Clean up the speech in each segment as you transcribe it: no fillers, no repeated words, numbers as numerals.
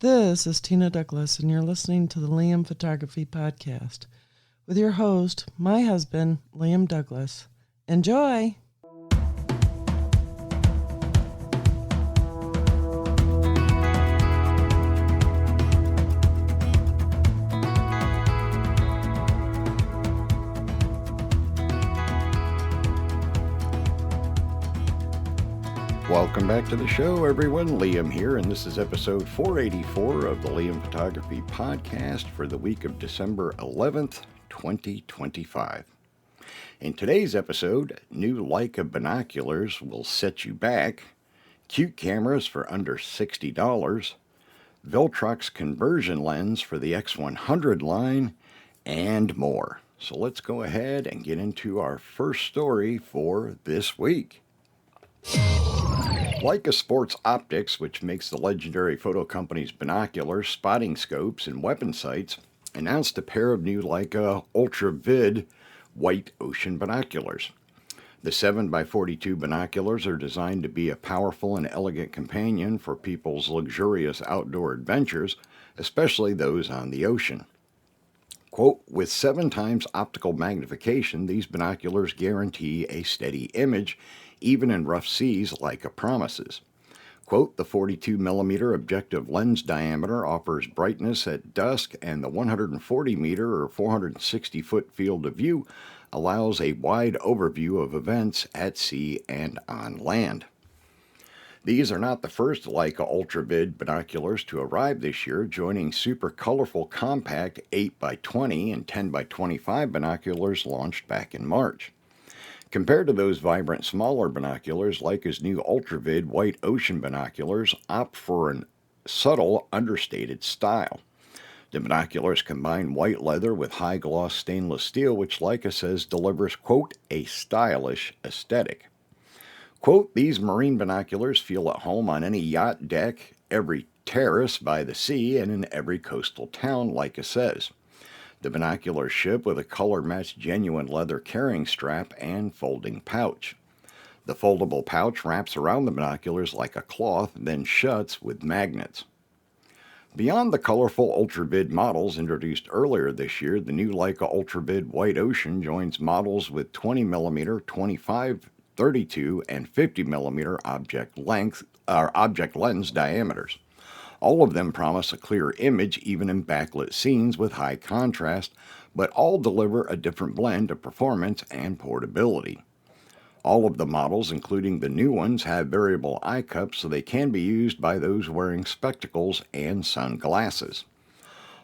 This is Tina Douglas, and you're listening to the Liam Photography Podcast with your host, my husband, Liam Douglas. Enjoy! Welcome back to the show, everyone. Liam here, and this is episode 484 of the Liam Photography Podcast for the week of December 11th, 2025. In today's episode, new Leica binoculars will set you back, cute cameras for under $60, Viltrox conversion lens for the X100 line, and more. So let's go ahead and get into our first story for this week. Leica Sports Optics, which makes the legendary photo company's binoculars, spotting scopes, and weapon sights, announced a pair of new Leica Ultra-Vid white ocean binoculars. The 7x42 binoculars are designed to be a powerful and elegant companion for people's luxurious outdoor adventures, especially those on the ocean. Quote, with 7 times optical magnification, these binoculars guarantee a steady image, even in rough seas, Leica promises. Quote, the 42mm objective lens diameter offers brightness at dusk, and the 140-meter or 460-foot field of view allows a wide overview of events at sea and on land. These are not the first Leica Ultra-Vid binoculars to arrive this year, joining super colorful compact 8x20 and 10x25 binoculars launched back in March. Compared to those vibrant smaller binoculars, Leica's new Ultra-Vid white ocean binoculars opt for a subtle, understated style. The binoculars combine white leather with high-gloss stainless steel, which Leica says delivers, quote, a stylish aesthetic. Quote, these marine binoculars feel at home on any yacht deck, every terrace by the sea, and in every coastal town, Leica says. The binoculars ship with a color-matched genuine leather carrying strap and folding pouch. The foldable pouch wraps around the binoculars like a cloth, then shuts with magnets. Beyond the colorful Ultra-Vid models introduced earlier this year, the new Leica Ultra-Vid White Ocean joins models with 20mm, 25, 32, and 50mm object lens diameters. All of them promise a clear image even in backlit scenes with high contrast, but all deliver a different blend of performance and portability. All of the models, including the new ones, have variable eye cups so they can be used by those wearing spectacles and sunglasses.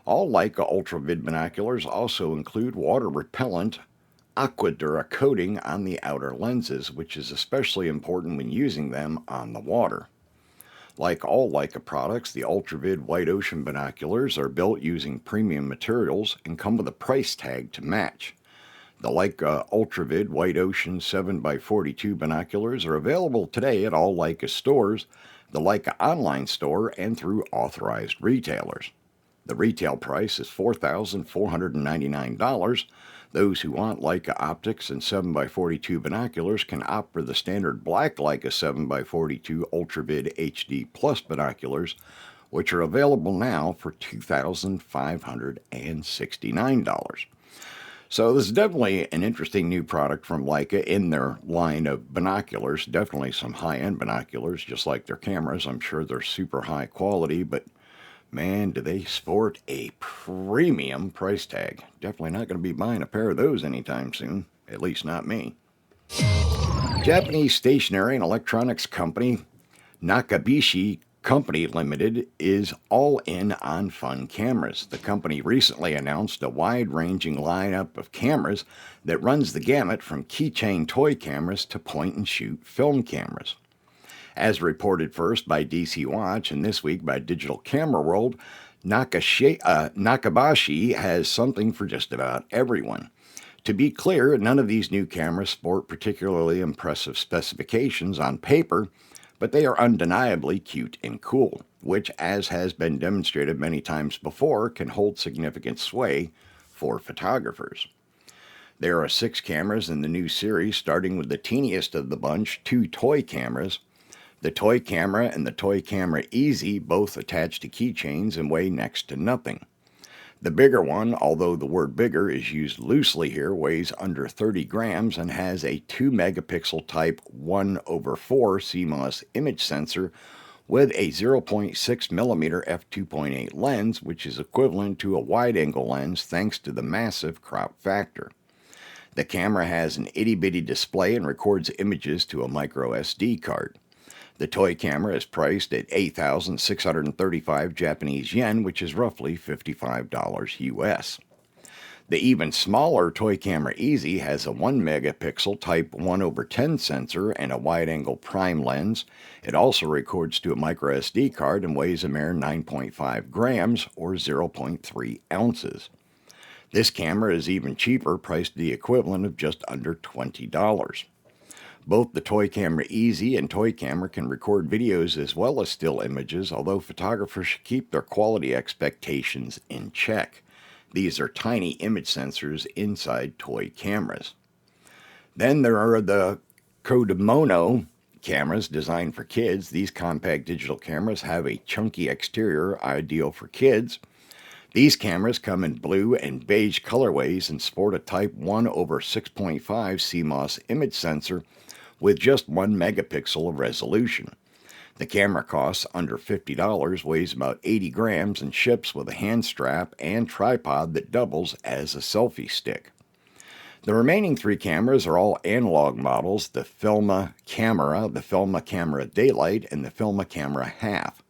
All Leica Ultra-Vid binoculars also include water-repellent Aquadura coating on the outer lenses, which is especially important when using them on the water. Like all Leica products, the Ultra-Vid White Ocean binoculars are built using premium materials and come with a price tag to match. The Leica Ultra-Vid White Ocean 7x42 binoculars are available today at all Leica stores, the Leica online store, and through authorized retailers. The retail price is $4,499. Those who want Leica optics and 7x42 binoculars can opt for the standard black Leica 7x42 Ultra-Vid HD Plus binoculars, which are available now for $2,569. So this is definitely an interesting new product from Leica in their line of binoculars. Definitely some high-end binoculars, just like their cameras. I'm sure they're super high quality, but man, do they sport a premium price tag. Definitely not going to be buying a pair of those anytime soon. At least not me. Japanese stationery and electronics company Nakabishi Company Limited is all in on fun cameras. The company recently announced a wide-ranging lineup of cameras that runs the gamut from keychain toy cameras to point-and-shoot film cameras. As reported first by DC Watch and this week by Digital Camera World, Nakabashi has something for just about everyone. To be clear, none of these new cameras sport particularly impressive specifications on paper, but they are undeniably cute and cool, which, as has been demonstrated many times before, can hold significant sway for photographers. There are 6 cameras in the new series, starting with the teeniest of the bunch, 2 toy cameras. The toy camera and the toy camera Easy both attach to keychains and weigh next to nothing. The bigger one, although the word bigger is used loosely here, weighs under 30 grams and has a 2 megapixel type 1/4 CMOS image sensor with a 0.6 millimeter f2.8 lens, which is equivalent to a wide angle lens thanks to the massive crop factor. The camera has an itty bitty display and records images to a micro SD card. The toy camera is priced at 8,635 Japanese yen, which is roughly $55 US. The even smaller toy camera Easy has a 1 megapixel type 1/10 sensor and a wide-angle prime lens. It also records to a micro SD card and weighs a mere 9.5 grams or 0.3 ounces. This camera is even cheaper, priced the equivalent of just under $20. Both the toy camera Easy and toy camera can record videos as well as still images, although photographers should keep their quality expectations in check. These are tiny image sensors inside toy cameras. Then there are the Kodamono cameras designed for kids. These compact digital cameras have a chunky exterior ideal for kids. These cameras come in blue and beige colorways and sport a type 1/6.5 CMOS image sensor with just 1 megapixel of resolution. The camera costs under $50, weighs about 80 grams, and ships with a hand strap and tripod that doubles as a selfie stick. The remaining 3 cameras are all analog models: the Filma Camera Daylight, and the Filma Camera Half.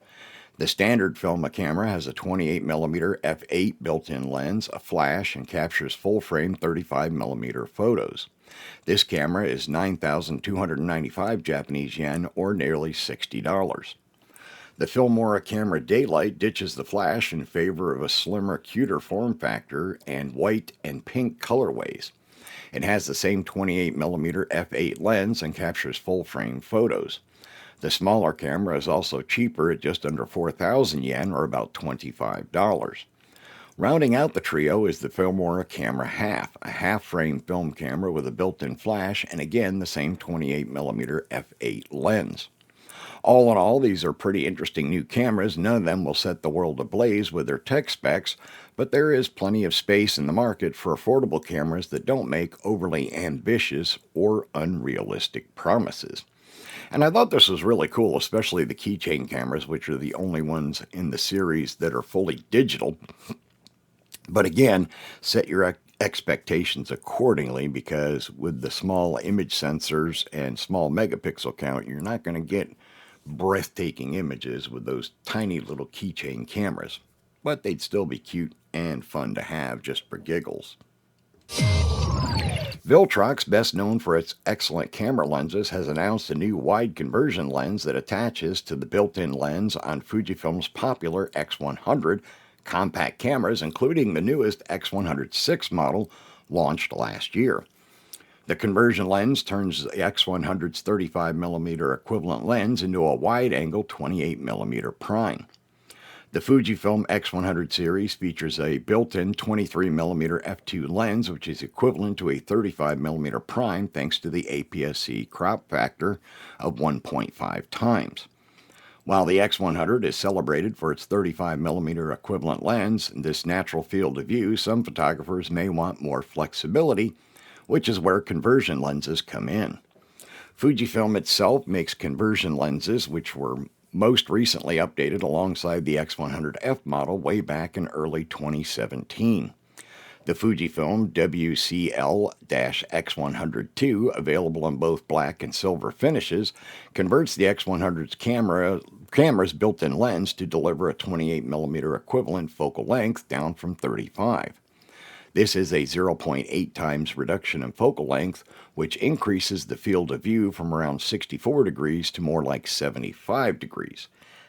The standard Filma camera has a 28mm f8 built-in lens, a flash, and captures full-frame 35mm photos. This camera is 9,295 Japanese yen, or nearly $60. The Filmora Camera Daylight ditches the flash in favor of a slimmer, cuter form factor and white and pink colorways. It has the same 28mm f8 lens and captures full-frame photos. The smaller camera is also cheaper at just under 4,000 yen, or about $25. Rounding out the trio is the Filmora Camera Half, a half-frame film camera with a built-in flash and again the same 28mm f8 lens. All in all, these are pretty interesting new cameras. None of them will set the world ablaze with their tech specs, but there is plenty of space in the market for affordable cameras that don't make overly ambitious or unrealistic promises. And I thought this was really cool, especially the keychain cameras, which are the only ones in the series that are fully digital. But again, set your expectations accordingly, because with the small image sensors and small megapixel count, you're not going to get breathtaking images with those tiny little keychain cameras. But they'd still be cute and fun to have just for giggles. Viltrox, best known for its excellent camera lenses, has announced a new wide conversion lens that attaches to the built-in lens on Fujifilm's popular X100 compact cameras, including the newest X106 model launched last year. The conversion lens turns the X100's 35mm equivalent lens into a wide-angle 28mm prime. The Fujifilm X100 series features a built-in 23mm f2 lens, which is equivalent to a 35mm prime thanks to the APS-C crop factor of 1.5 times. While the X100 is celebrated for its 35mm equivalent lens and this natural field of view, some photographers may want more flexibility, which is where conversion lenses come in. Fujifilm itself makes conversion lenses, which were most recently updated alongside the X100F model way back in early 2017. The Fujifilm WCL-X102, available in both black and silver finishes, converts the X100's camera's built-in lens to deliver a 28mm equivalent focal length down from 35. This is a 0.8 times reduction in focal length, which increases the field of view from around 64 degrees to more like 75 degrees.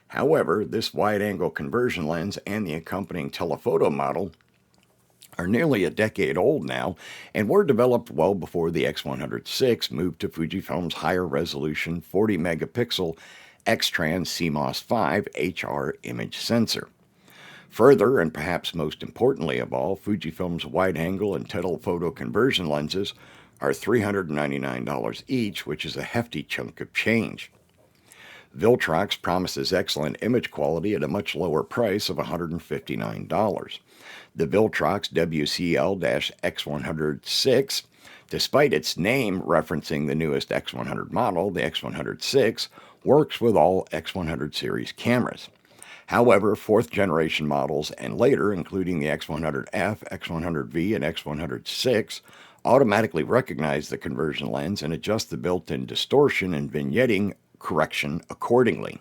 However, this wide-angle conversion lens and the accompanying telephoto model are nearly a decade old now and were developed well before the X106 moved to Fujifilm's higher resolution 40 megapixel X-Trans CMOS 5 HR image sensor. Further, and perhaps most importantly of all, Fujifilm's wide-angle and telephoto conversion lenses are $399 each, which is a hefty chunk of change. Viltrox promises excellent image quality at a much lower price of $159. The Viltrox WCL-X106, despite its name referencing the newest X100 model, the X106, works with all X100 series cameras. However, fourth generation models and later, including the X100F, X100V, and X106, automatically recognize the conversion lens and adjust the built-in distortion and vignetting correction accordingly.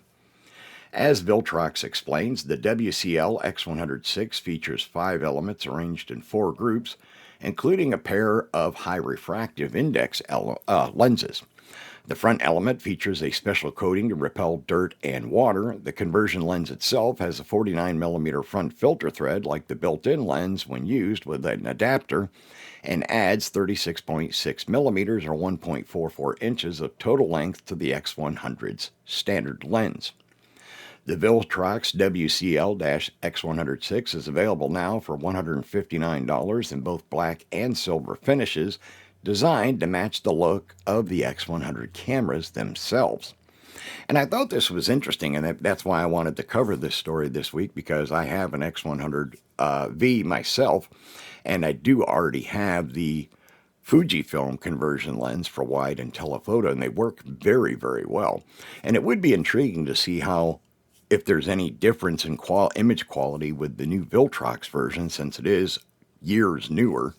As Viltrox explains, the WCL X106 features 5 elements arranged in 4 groups, including a pair of high refractive index lenses. The front element features a special coating to repel dirt and water. The conversion lens itself has a 49mm front filter thread like the built-in lens when used with an adapter, and adds 36.6mm or 1.44 inches of total length to the X100's standard lens. The Viltrox WCL-X106 is available now for $159 in both black and silver finishes, designed to match the look of the X100 cameras themselves. And I thought this was interesting, and that's why I wanted to cover this story this week, because I have an X100V myself, and I do already have the Fujifilm conversion lens for wide and telephoto, and they work very, very well. And it would be intriguing to see if there's any difference in image quality with the new Viltrox version, since it is years newer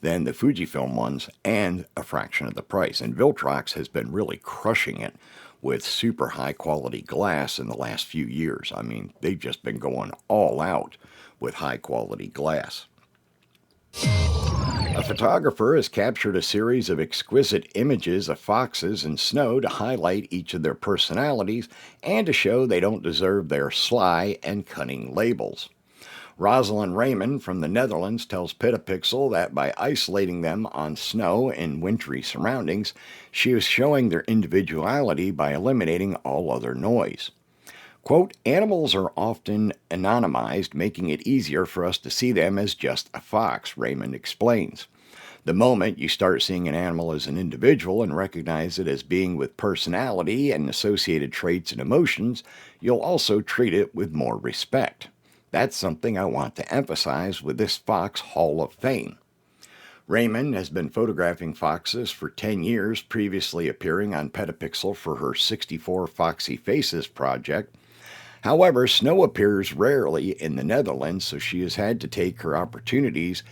than the Fujifilm ones and a fraction of the price. And Viltrox has been really crushing it with super high quality glass in the last few years. I mean, they've just been going all out with high quality glass. A photographer has captured a series of exquisite images of foxes in snow to highlight each of their personalities and to show they don't deserve their sly and cunning labels. Rosalind Raymond from the Netherlands tells Petapixel that by isolating them on snow in wintry surroundings, she is showing their individuality by eliminating all other noise. Quote, "Animals are often anonymized, making it easier for us to see them as just a fox," Raymond explains. The moment you start seeing an animal as an individual and recognize it as being with personality and associated traits and emotions, you'll also treat it with more respect. That's something I want to emphasize with this Fox Hall of Fame. Raymond has been photographing foxes for 10 years, previously appearing on Petapixel for her 64 Foxy Faces project. However, snow appears rarely in the Netherlands, so she has had to take her opportunities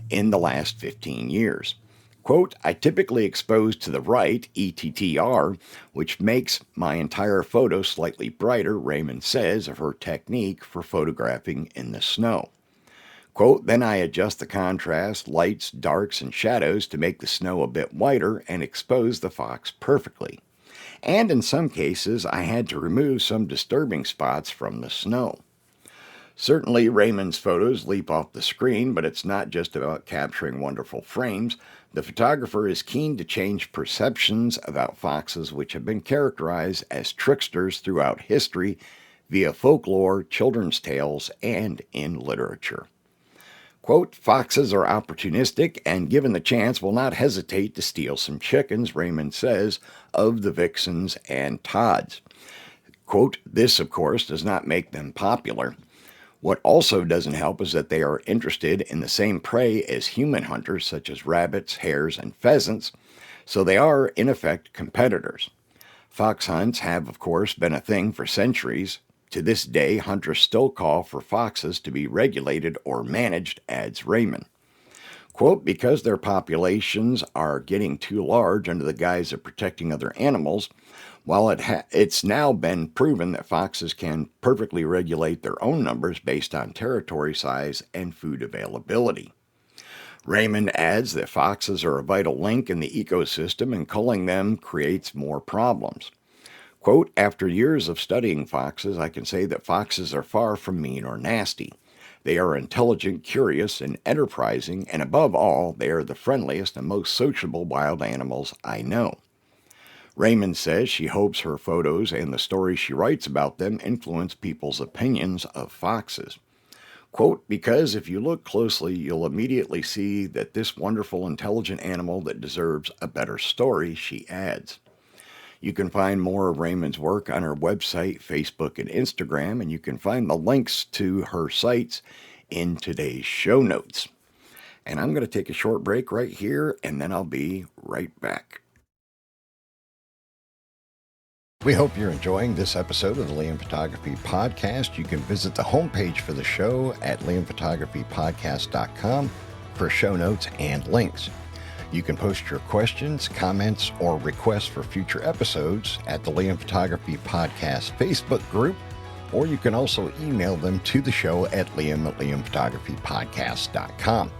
in the last 15 years. Quote, "I typically expose to the right, ETTR, which makes my entire photo slightly brighter," Raymond says of her technique for photographing in the snow. Quote, "Then I adjust the contrast, lights, darks, and shadows to make the snow a bit whiter and expose the fox perfectly. And in some cases, I had to remove some disturbing spots from the snow." Certainly, Raymond's photos leap off the screen, but it's not just about capturing wonderful frames. The photographer is keen to change perceptions about foxes, which have been characterized as tricksters throughout history via folklore, children's tales, and in literature. Quote, "Foxes are opportunistic and given the chance will not hesitate to steal some chickens," Raymond says of the vixens and tods. Quote, "This, of course, does not make them popular. What also doesn't help is that they are interested in the same prey as human hunters, such as rabbits, hares, and pheasants, so they are, in effect, competitors. Fox hunts have, of course, been a thing for centuries. To this day, hunters still call for foxes to be regulated or managed," adds Raymond. Quote, "Because their populations are getting too large under the guise of protecting other animals, while it's now been proven that foxes can perfectly regulate their own numbers based on territory size and food availability." Raymond adds that foxes are a vital link in the ecosystem and culling them creates more problems. Quote, "After years of studying foxes, I can say that foxes are far from mean or nasty. They are intelligent, curious, and enterprising, and above all, they are the friendliest and most sociable wild animals I know." Raymond says she hopes her photos and the stories she writes about them influence people's opinions of foxes. Quote, "Because if you look closely, you'll immediately see that this wonderful, intelligent animal that deserves a better story," she adds. You can find more of Raymond's work on her website, Facebook, and Instagram, and you can find the links to her sites in today's show notes. And I'm going to take a short break right here, and then I'll be right back. We hope you're enjoying this episode of the Liam Photography Podcast. You can visit the homepage for the show at liamphotographypodcast.com for show notes and links. You can post your questions, comments, or requests for future episodes at the Liam Photography Podcast Facebook group, or you can also email them to the show at liam@liamphotographypodcast.com.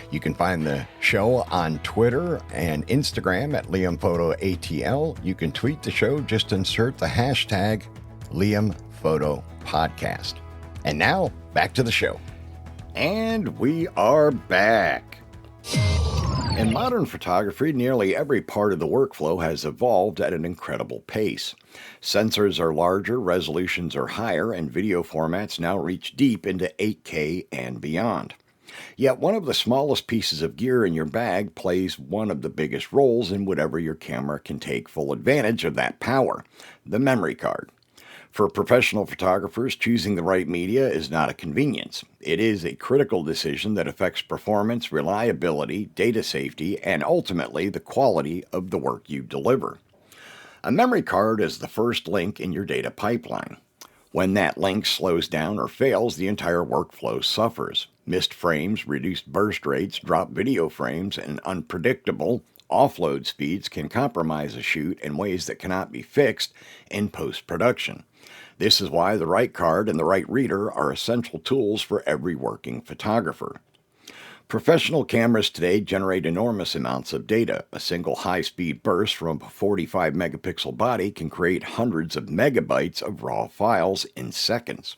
You can find the show on Twitter and Instagram at LiamPhotoATL. You can tweet the show, just insert the hashtag LiamPhotoPodcast. And now, back to the show. And we are back. In modern photography, nearly every part of the workflow has evolved at an incredible pace. Sensors are larger, resolutions are higher, and video formats now reach deep into 8K and beyond. Yet one of the smallest pieces of gear in your bag plays one of the biggest roles in whatever your camera can take full advantage of that power, the memory card. For professional photographers, choosing the right media is not a convenience. It is a critical decision that affects performance, reliability, data safety, and ultimately the quality of the work you deliver. A memory card is the first link in your data pipeline. When that link slows down or fails, the entire workflow suffers. Missed frames, reduced burst rates, dropped video frames, and unpredictable offload speeds can compromise a shoot in ways that cannot be fixed in post-production. This is why the right card and the right reader are essential tools for every working photographer. Professional cameras today generate enormous amounts of data. A single high-speed burst from a 45 megapixel body can create hundreds of megabytes of raw files in seconds.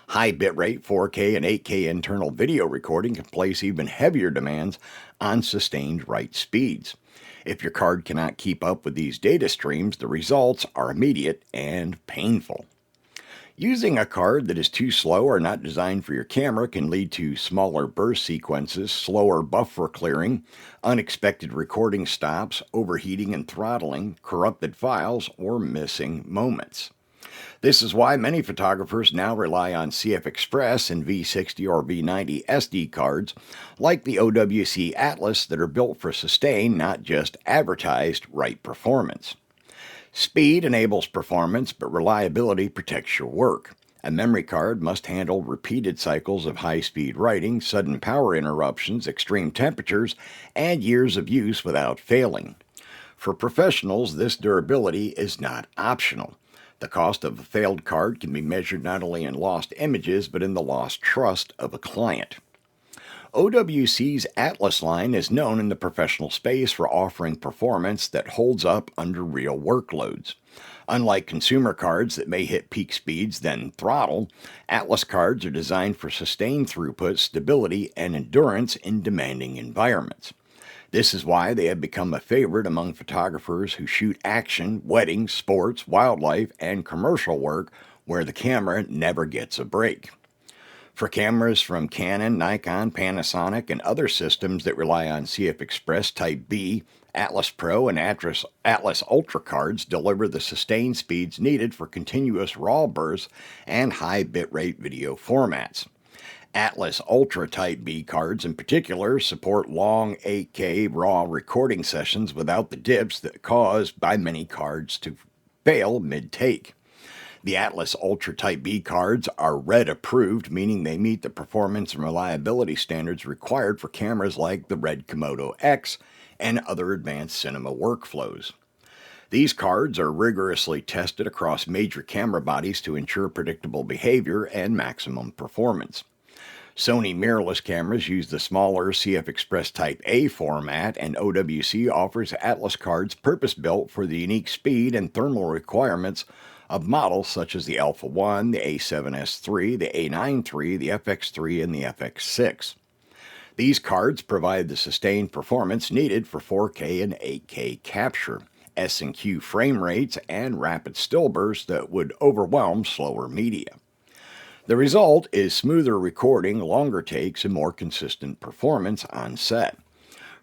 High bitrate 4K and 8K internal video recording can place even heavier demands on sustained write speeds. If your card cannot keep up with these data streams, the results are immediate and painful. Using a card that is too slow or not designed for your camera can lead to smaller burst sequences, slower buffer clearing, unexpected recording stops, overheating and throttling, corrupted files, or missing moments. This is why many photographers now rely on CF Express and V60 or V90 SD cards like the OWC Atlas that are built for sustained, not just advertised, write performance. Speed enables performance, but reliability protects your work. A memory card must handle repeated cycles of high-speed writing, sudden power interruptions, extreme temperatures, and years of use without failing. For professionals, this durability is not optional. The cost of a failed card can be measured not only in lost images, but in the lost trust of a client. OWC's Atlas line is known in the professional space for offering performance that holds up under real workloads. Unlike consumer cards that may hit peak speeds then throttle, Atlas cards are designed for sustained throughput, stability, and endurance in demanding environments. This is why they have become a favorite among photographers who shoot action, weddings, sports, wildlife, and commercial work where the camera never gets a break. For cameras from Canon, Nikon, Panasonic, and other systems that rely on CF Express Type B, Atlas Pro and Atlas Ultra cards deliver the sustained speeds needed for continuous raw bursts and high bitrate video formats. Atlas Ultra Type B cards in particular support long 8K raw recording sessions without the dips that cause by many cards to fail mid-take. The Atlas Ultra Type B cards are RED approved, meaning they meet the performance and reliability standards required for cameras like the RED Komodo X and other advanced cinema workflows. These cards are rigorously tested across major camera bodies to ensure predictable behavior and maximum performance. Sony mirrorless cameras use the smaller CF Express Type A format, and OWC offers Atlas cards purpose-built for the unique speed and thermal requirements of models such as the Alpha 1, the A7S III, the A9 III, the FX3, and the FX6. These cards provide the sustained performance needed for 4K and 8K capture, S&Q frame rates, and rapid still bursts that would overwhelm slower media. The result is smoother recording, longer takes, and more consistent performance on set.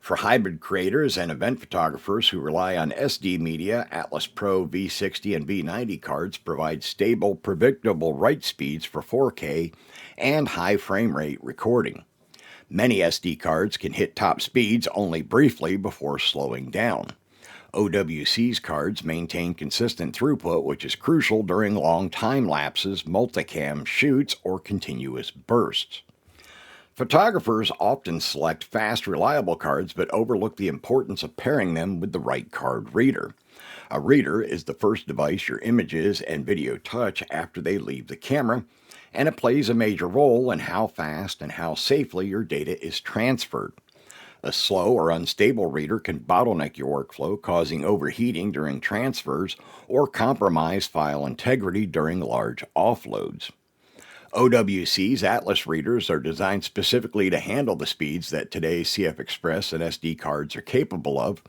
For hybrid creators and event photographers who rely on SD media, Atlas Pro V60 and V90 cards provide stable, predictable write speeds for 4K and high frame rate recording. Many SD cards can hit top speeds only briefly before slowing down. OWC's cards maintain consistent throughput, which is crucial during long time lapses, multicam shoots, or continuous bursts. Photographers often select fast, reliable cards but overlook the importance of pairing them with the right card reader. A reader is the first device your images and video touch after they leave the camera, and it plays a major role in how fast and how safely your data is transferred. A slow or unstable reader can bottleneck your workflow, causing overheating during transfers or compromise file integrity during large offloads. OWC's Atlas readers are designed specifically to handle the speeds that today's CF Express and SD cards are capable of.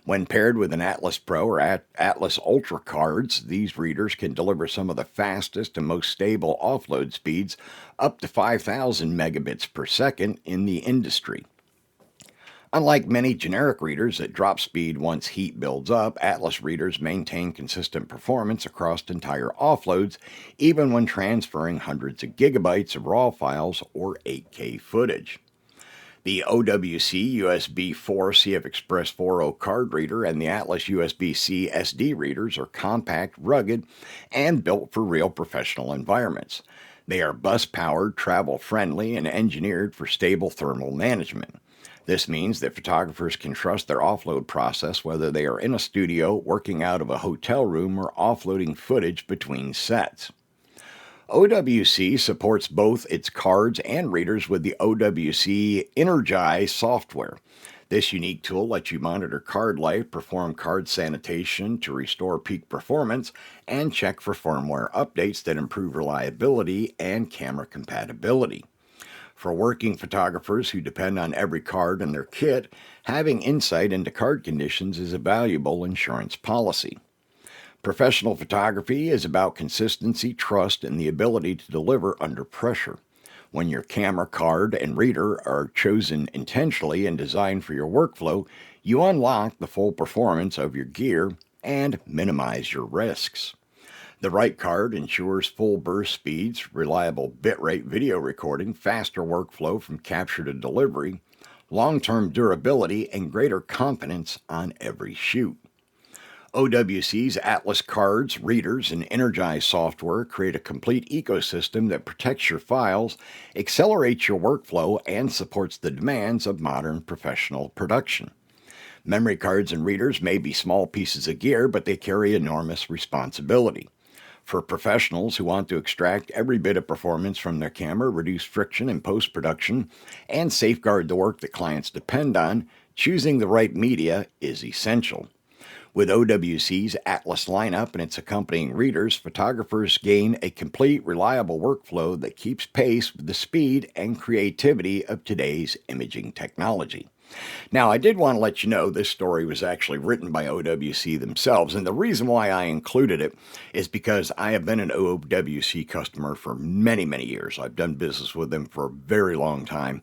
When paired with an Atlas Pro or Atlas Ultra cards, these readers can deliver some of the fastest and most stable offload speeds, up to 5,000 megabits per second in the industry. Unlike many generic readers that drop speed once heat builds up, Atlas readers maintain consistent performance across entire offloads, even when transferring hundreds of gigabytes of RAW files or 8K footage. The OWC USB 4 CF Express 4.0 card reader and the Atlas USB-C SD readers are compact, rugged, and built for real professional environments. They are bus-powered, travel-friendly, and engineered for stable thermal management. This means that photographers can trust their offload process whether they are in a studio, working out of a hotel room, or offloading footage between sets. OWC supports both its cards and readers with the OWC Energize software. This unique tool lets you monitor card life, perform card sanitation to restore peak performance, and check for firmware updates that improve reliability and camera compatibility. For working photographers who depend on every card in their kit, having insight into card conditions is a valuable insurance policy. Professional photography is about consistency, trust, and the ability to deliver under pressure. When your camera, card, and reader are chosen intentionally and designed for your workflow, you unlock the full performance of your gear and minimize your risks. The right card ensures full burst speeds, reliable bitrate video recording, faster workflow from capture to delivery, long-term durability, and greater confidence on every shoot. OWC's Atlas cards, readers, and Energize software create a complete ecosystem that protects your files, accelerates your workflow, and supports the demands of modern professional production. Memory cards and readers may be small pieces of gear, but they carry enormous responsibility. For professionals who want to extract every bit of performance from their camera, reduce friction in post-production, and safeguard the work that clients depend on, choosing the right media is essential. With OWC's Atlas lineup and its accompanying readers, photographers gain a complete, reliable workflow that keeps pace with the speed and creativity of today's imaging technology. Now, I did want to let you know this story was actually written by OWC themselves, and the reason why I included it is because I have been an OWC customer for many, many years. I've done business with them for a very long time,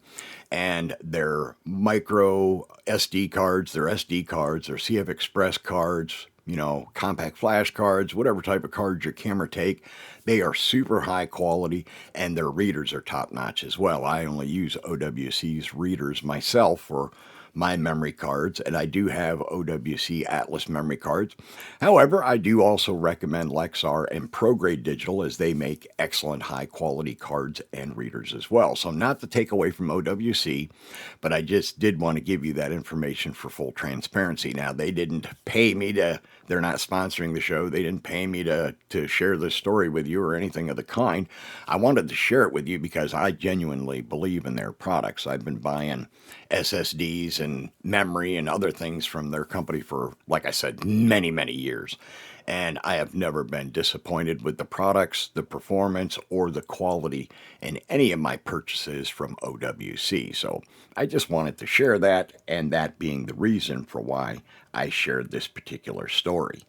and their micro SD cards, their SD cards, their CF Express cards, compact flash cards, whatever type of cards your camera take, they are super high quality, and their readers are top notch as well. I only use OWC's readers myself for my memory cards, and I do have OWC Atlas memory cards. However, I do also recommend Lexar and ProGrade Digital, as they make excellent high quality cards and readers as well. So not to take away from OWC, but I just did want to give you that information for full transparency. Now, they didn't pay me they're not sponsoring the show. They didn't pay me to share this story with you or anything of the kind. I wanted to share it with you because I genuinely believe in their products. I've been buying SSDs and memory and other things from their company for, like I said, many, many years. And I have never been disappointed with the products, the performance, or the quality in any of my purchases from OWC. So I just wanted to share that, and that being the reason for why I shared this particular story.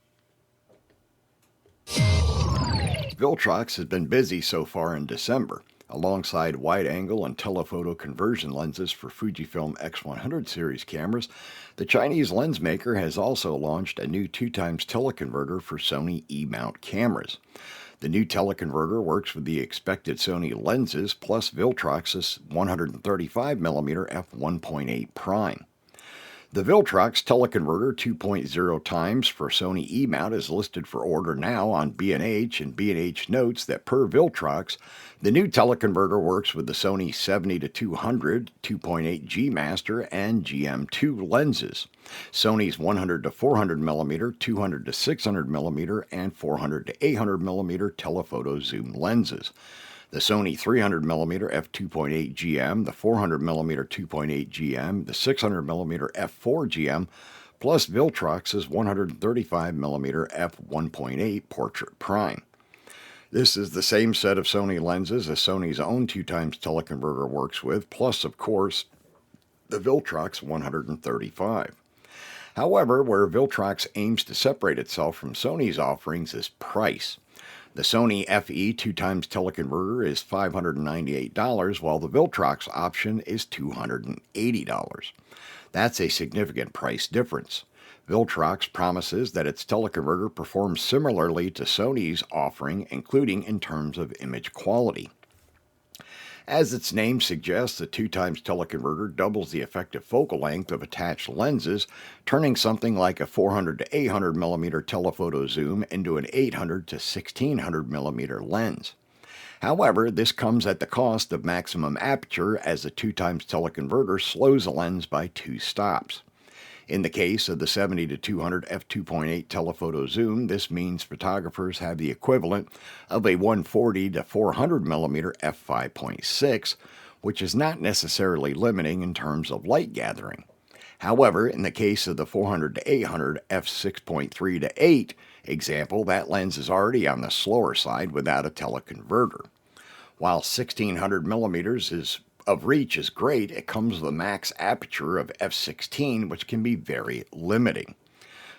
Viltrox has been busy so far in December. Alongside wide-angle and telephoto conversion lenses for Fujifilm X100 series cameras, the Chinese lens maker has also launched a new 2x teleconverter for Sony E-mount cameras. The new teleconverter works with the expected Sony lenses plus Viltrox's 135mm f1.8 prime. The Viltrox teleconverter 2.0 times for Sony E-mount is listed for order now on B&H, and B&H notes that per Viltrox, the new teleconverter works with the Sony 70-200, 2.8 G Master, and GM2 lenses, Sony's 100-400mm, 200-600mm, and 400-800mm telephoto zoom lenses, the Sony 300mm f2.8 GM, the 400mm 2.8 GM, the 600mm f4 GM, plus Viltrox's 135mm f1.8 Portrait Prime. This is the same set of Sony lenses as Sony's own 2x teleconverter works with, plus, of course, the Viltrox 135. However, where Viltrox aims to separate itself from Sony's offerings is price. The Sony FE 2x teleconverter is $598, while the Viltrox option is $280. That's a significant price difference. Viltrox promises that its teleconverter performs similarly to Sony's offering, including in terms of image quality. As its name suggests, the 2x teleconverter doubles the effective focal length of attached lenses, turning something like a 400-800mm telephoto zoom into an 800-1600mm lens. However, this comes at the cost of maximum aperture, as the 2x teleconverter slows a lens by 2 stops. In the case of the 70-200 f2.8 telephoto zoom, this means photographers have the equivalent of a 140-400mm f5.6, which is not necessarily limiting in terms of light gathering. However, in the case of the 400-800 f6.3-8 example, that lens is already on the slower side without a teleconverter. While 1600mm of reach is great, it comes with a max aperture of f16, which can be very limiting.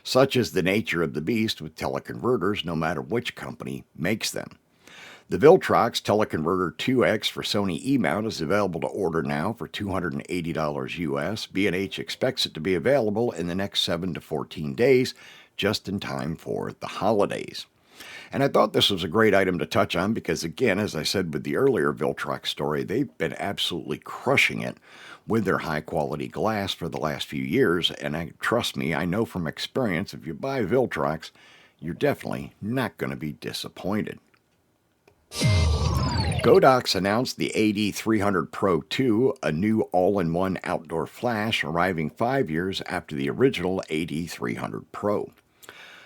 Such is the nature of the beast with teleconverters, no matter which company makes them. The Viltrox Teleconverter 2X for Sony E-mount is available to order now for $280 US. B&H expects it to be available in the next 7 to 14 days, just in time for the holidays. And I thought this was a great item to touch on because, again, as I said with the earlier Viltrox story, they've been absolutely crushing it with their high-quality glass for the last few years. And trust me, I know from experience, if you buy Viltrox, you're definitely not going to be disappointed. Godox announced the AD300 Pro 2, a new all-in-one outdoor flash arriving 5 years after the original AD300 Pro.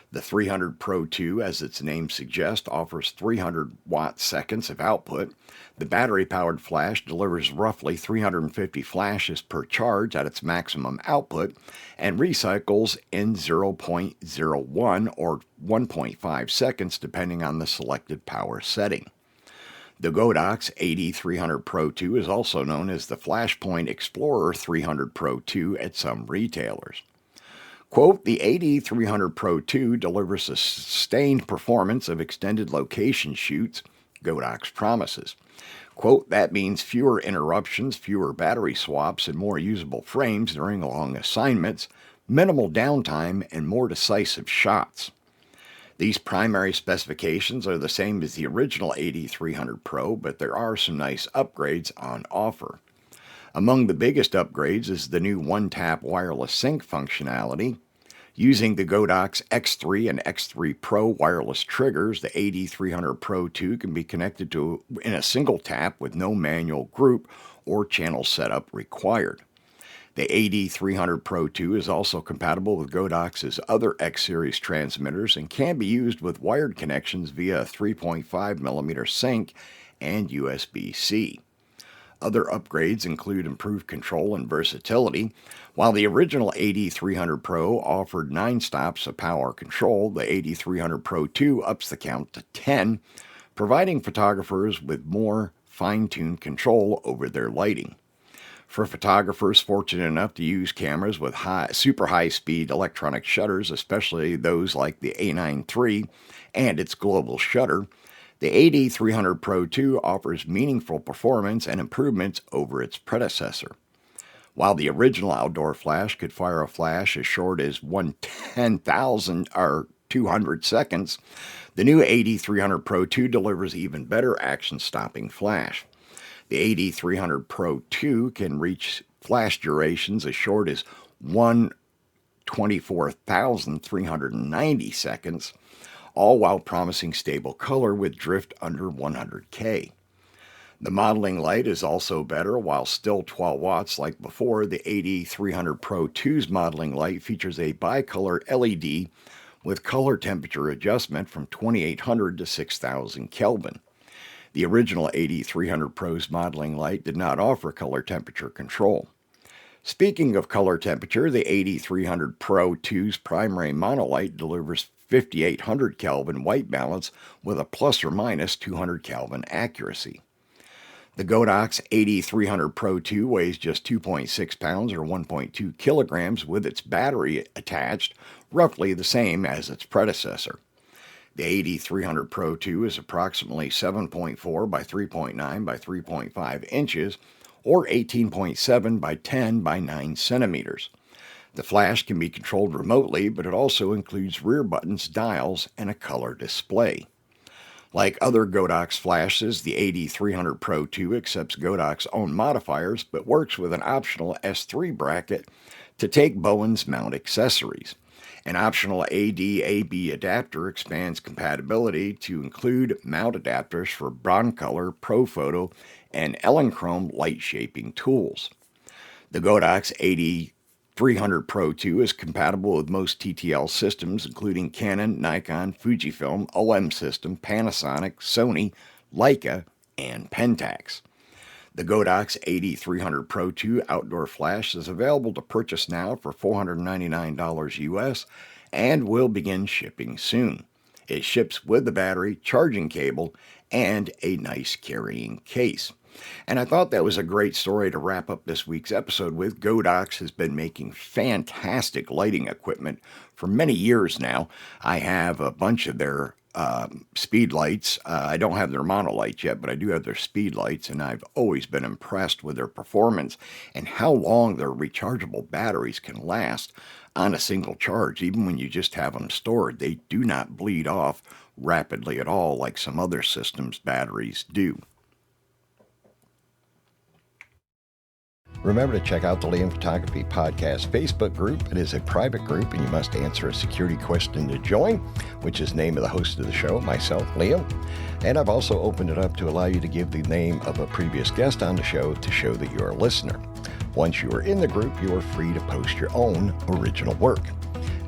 The 300 Pro 2, as its name suggests, offers 300 watt seconds of output. The battery-powered flash delivers roughly 350 flashes per charge at its maximum output and recycles in 0.01 or 1.5 seconds depending on the selected power setting. The Godox AD300 Pro 2 is also known as the Flashpoint Explorer 300 Pro 2 at some retailers. Quote, the AD300 Pro 2 delivers a sustained performance of extended location shoots, Godox promises. Quote, that means fewer interruptions, fewer battery swaps, and more usable frames during long assignments, minimal downtime, and more decisive shots. These primary specifications are the same as the original AD300 Pro, but there are some nice upgrades on offer. Among the biggest upgrades is the new one-tap wireless sync functionality. Using the Godox X3 and X3 Pro wireless triggers, the AD300 Pro 2 can be connected to in a single tap with no manual group or channel setup required. The AD300 Pro 2 is also compatible with Godox's other X-series transmitters and can be used with wired connections via a 3.5mm sync and USB-C. Other upgrades include improved control and versatility. While the original AD300 Pro offered 9 stops of power control, the AD300 Pro 2 ups the count to 10, providing photographers with more fine-tuned control over their lighting. For photographers fortunate enough to use cameras with super high-speed electronic shutters, especially those like the A9 III and its global shutter, The AD300 Pro 2 offers meaningful performance and improvements over its predecessor. While the original outdoor flash could fire a flash as short as 1/10,000 or 200 seconds, the new AD300 Pro 2 delivers even better action-stopping flash. The AD300 Pro 2 can reach flash durations as short as 1/24,390 seconds, all while promising stable color with drift under 100K. The modeling light is also better. While still 12 watts like before, the AD300 Pro 2's modeling light features a bicolor LED with color temperature adjustment from 2800 to 6000 Kelvin. The original AD300 Pro's modeling light did not offer color temperature control. Speaking of color temperature, the AD300 Pro 2's primary monolight delivers 5800 Kelvin white balance with a plus or minus 200 Kelvin accuracy. The Godox AD300 Pro 2 weighs just 2.6 pounds or 1.2 kilograms with its battery attached, roughly the same as its predecessor. The AD300 Pro 2 is approximately 7.4 by 3.9 by 3.5 inches or 18.7 by 10 by 9 centimeters. The flash can be controlled remotely, but it also includes rear buttons, dials, and a color display. Like other Godox flashes, the AD300 Pro 2 accepts Godox own modifiers, but works with an optional S3 bracket to take Bowen's mount accessories. An optional AD-AB adapter expands compatibility to include mount adapters for Broncolor, Profoto, and Elechrome light shaping tools. The Godox AD300 Pro 2 is compatible with most TTL systems, including Canon, Nikon, Fujifilm, OM System, Panasonic, Sony, Leica, and Pentax. The Godox AD300 Pro 2 outdoor flash is available to purchase now for $499 US and will begin shipping soon. It ships with the battery, charging cable, and a nice carrying case. And I thought that was a great story to wrap up this week's episode with. Godox has been making fantastic lighting equipment for many years now. I have a bunch of their speed lights. I don't have their monolights yet, but I do have their speed lights, and I've always been impressed with their performance and how long their rechargeable batteries can last on a single charge. Even when you just have them stored, they do not bleed off rapidly at all like some other systems' batteries do. Remember to check out the Liam Photography Podcast Facebook group. It is a private group, and you must answer a security question to join, which is the name of the host of the show, myself, Liam. And I've also opened it up to allow you to give the name of a previous guest on the show to show that you're a listener. Once you are in the group, you are free to post your own original work.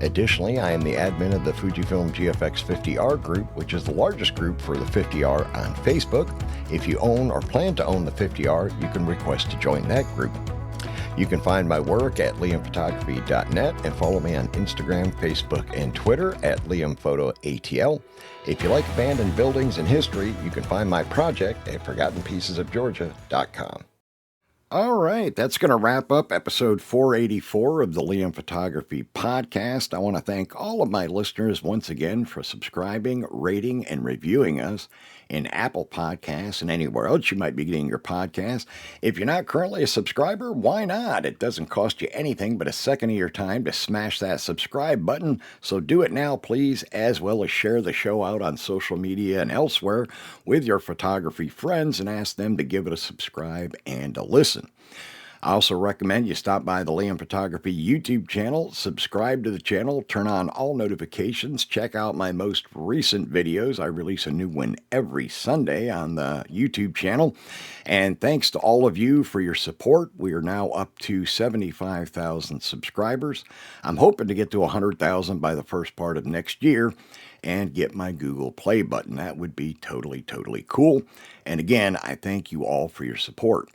Additionally, I am the admin of the Fujifilm GFX 50R group, which is the largest group for the 50R on Facebook. If you own or plan to own the 50R, you can request to join that group. You can find my work at liamphotography.net and follow me on Instagram, Facebook, and Twitter at liamphotoatl. If you like abandoned buildings and history, you can find my project at forgottenpiecesofgeorgia.com. All right, that's going to wrap up episode 484 of the Liam Photography Podcast. I want to thank all of my listeners once again for subscribing, rating, and reviewing us in Apple Podcasts and anywhere else you might be getting your podcast. If you're not currently a subscriber, why not? It doesn't cost you anything but a second of your time to smash that subscribe button. So do it now, please, as well as share the show out on social media and elsewhere with your photography friends and ask them to give it a subscribe and a listen. I also recommend you stop by the Liam Photography YouTube channel, subscribe to the channel, turn on all notifications, check out my most recent videos. I release a new one every Sunday on the YouTube channel. And thanks to all of you for your support. We are now up to 75,000 subscribers. I'm hoping to get to 100,000 by the first part of next year and get my Google Play button. That would be totally, totally cool. And again, I thank you all for your support.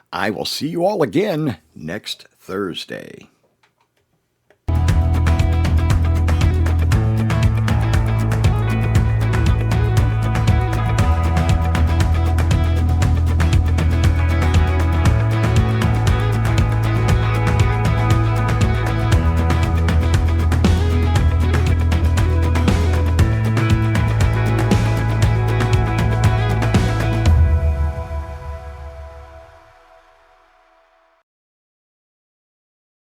I will see you all again next Thursday.